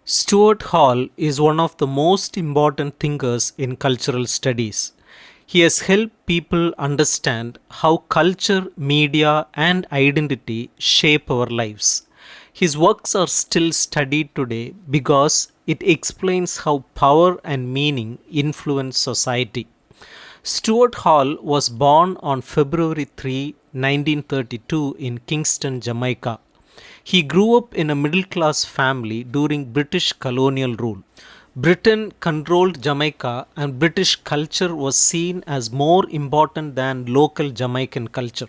Stuart Hall is one of the most important thinkers in cultural studies. He has helped people understand how culture, media, and identity shape our lives. His works are still studied today because it explains how power and meaning influence society. Stuart Hall was born on February 3, 1932, in Kingston, Jamaica. He grew up in a middle class family during British colonial rule. Britain controlled Jamaica, and British culture was seen as more important than local Jamaican culture.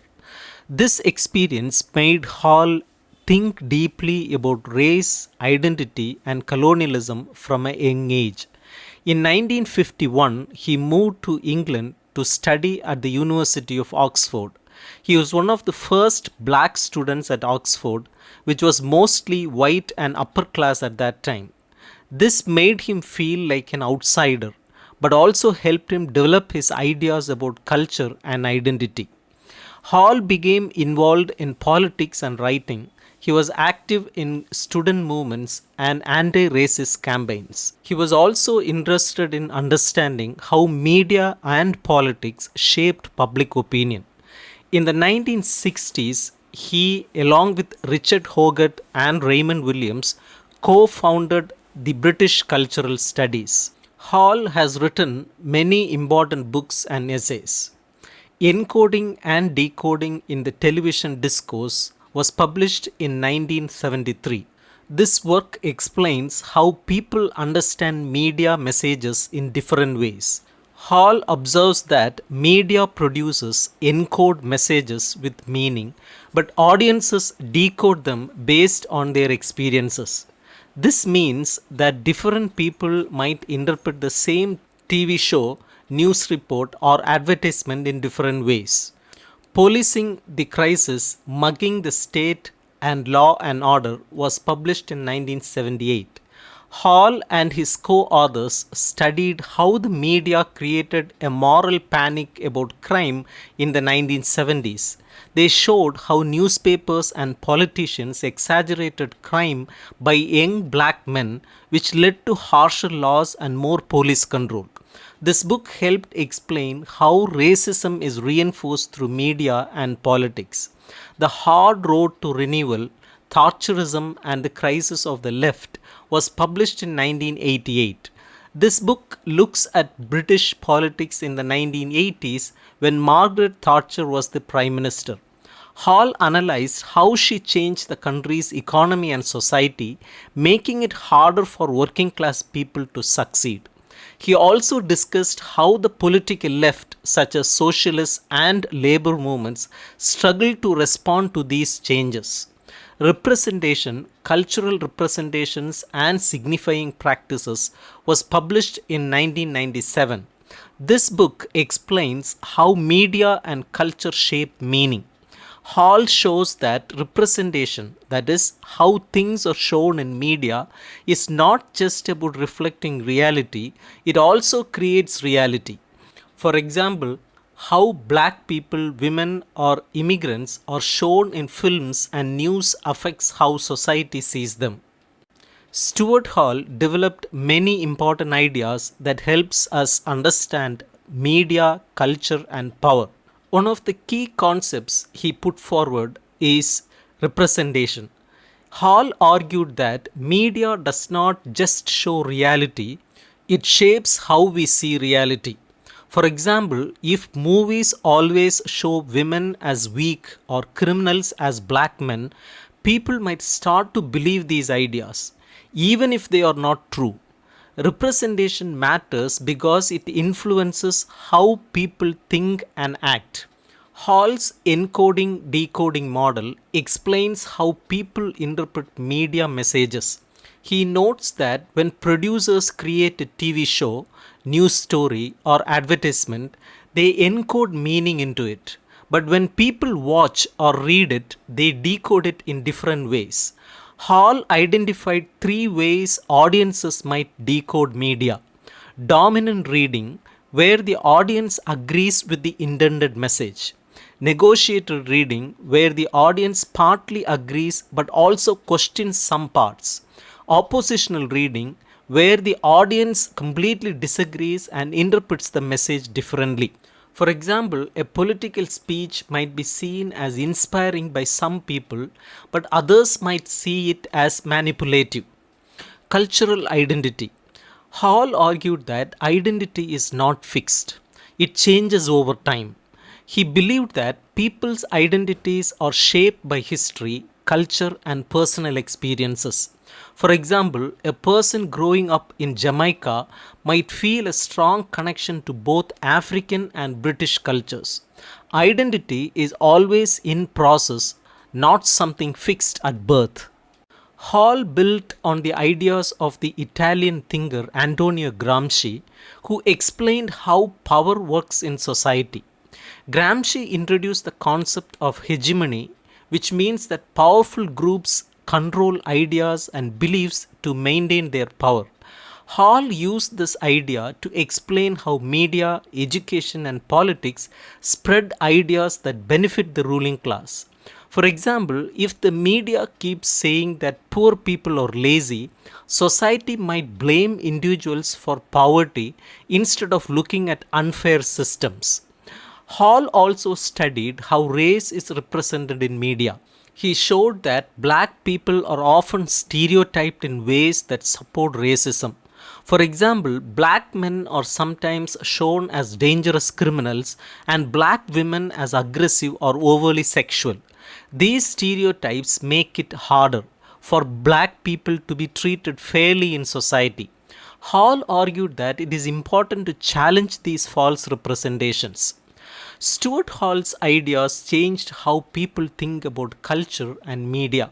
This experience made Hall think deeply about race, identity, and colonialism from a young age. In 1951, he moved to England to study at the University of Oxford. He was one of the first black students at Oxford, which was mostly white and upper class at that time. This made him feel like an outsider, but also helped him develop his ideas about culture and identity. Hall became involved in politics and writing. He was active in student movements and anti racist campaigns. He was also interested in understanding how media and politics shaped public opinion. In the 1960s, he, along with Richard Hogarth and Raymond Williams, co founded the British Cultural Studies. Hall has written many important books and essays. Encoding and Decoding in the Television Discourse was published in 1973. This work explains how people understand media messages in different ways. Hall observes that media producers encode messages with meaning, but audiences decode them based on their experiences. This means that different people might interpret the same TV show, news report, or advertisement in different ways. Policing the Crisis, Mugging the State, and Law and Order was published in 1978. Hall and his co authors studied how the media created a moral panic about crime in the 1970s. They showed how newspapers and politicians exaggerated crime by young black men, which led to harsher laws and more police control. This book helped explain how racism is reinforced through media and politics. The Hard Road to Renewal, Thatcherism and the Crisis of the Left was published in 1988. This book looks at British politics in the 1980s when Margaret Thatcher was the Prime Minister. Hall analyzed how she changed the country's economy and society, making it harder for working class people to succeed. He also discussed how the political left, such as socialist and labor movements, struggled to respond to these changes. Representation, Cultural Representations and Signifying Practices was published in 1997. This book explains how media and culture shape meaning. Hall shows that representation, that is, how things are shown in media, is not just about reflecting reality, it also creates reality. For example, how black people, women, or immigrants are shown in films and news affects how society sees them. Stuart Hall developed many important ideas that helps us understand media, culture, and power. One of the key concepts he put forward is representation. Hall argued that media does not just show reality, it shapes how we see reality. For example, if movies always show women as weak or criminals as black men, people might start to believe these ideas, even if they are not true. Representation matters because it influences how people think and act. Hall's encoding decoding model explains how people interpret media messages. He notes that when producers create a TV show, news story, or advertisement, they encode meaning into it. But when people watch or read it, they decode it in different ways. Hall identified three ways audiences might decode media: dominant reading, where the audience agrees with the intended message; negotiated reading, where the audience partly agrees but also questions some parts; oppositional reading, where the audience completely disagrees and interprets the message differently. For example, a political speech might be seen as inspiring by some people, but others might see it as manipulative. Cultural identity. Hall argued that identity is not fixed, it changes over time. He believed that people's identities are shaped by history, culture, and personal experiences. For example, a person growing up in Jamaica might feel a strong connection to both African and British cultures. Identity is always in process, not something fixed at birth. Hall built on the ideas of the Italian thinker Antonio Gramsci, who explained how power works in society. Gramsci introduced the concept of hegemony, which means that powerful groups control ideas and beliefs to maintain their power. Hall used this idea to explain how media, education, and politics spread ideas that benefit the ruling class. For example, if the media keeps saying that poor people are lazy, society might blame individuals for poverty instead of looking at unfair systems. Hall also studied how race is represented in media. He showed that black people are often stereotyped in ways that support racism. For example, black men are sometimes shown as dangerous criminals and black women as aggressive or overly sexual. These stereotypes make it harder for black people to be treated fairly in society. Hall argued that it is important to challenge these false representations. Stuart Hall's ideas changed how people think about culture and media.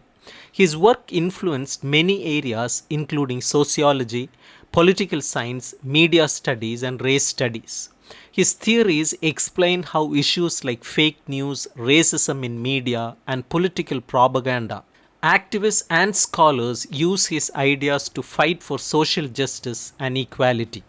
His work influenced many areas, including sociology, political science, media studies, and race studies. His theories explain how issues like fake news, racism in media, and political propaganda. Activists and scholars use his ideas to fight for social justice and equality.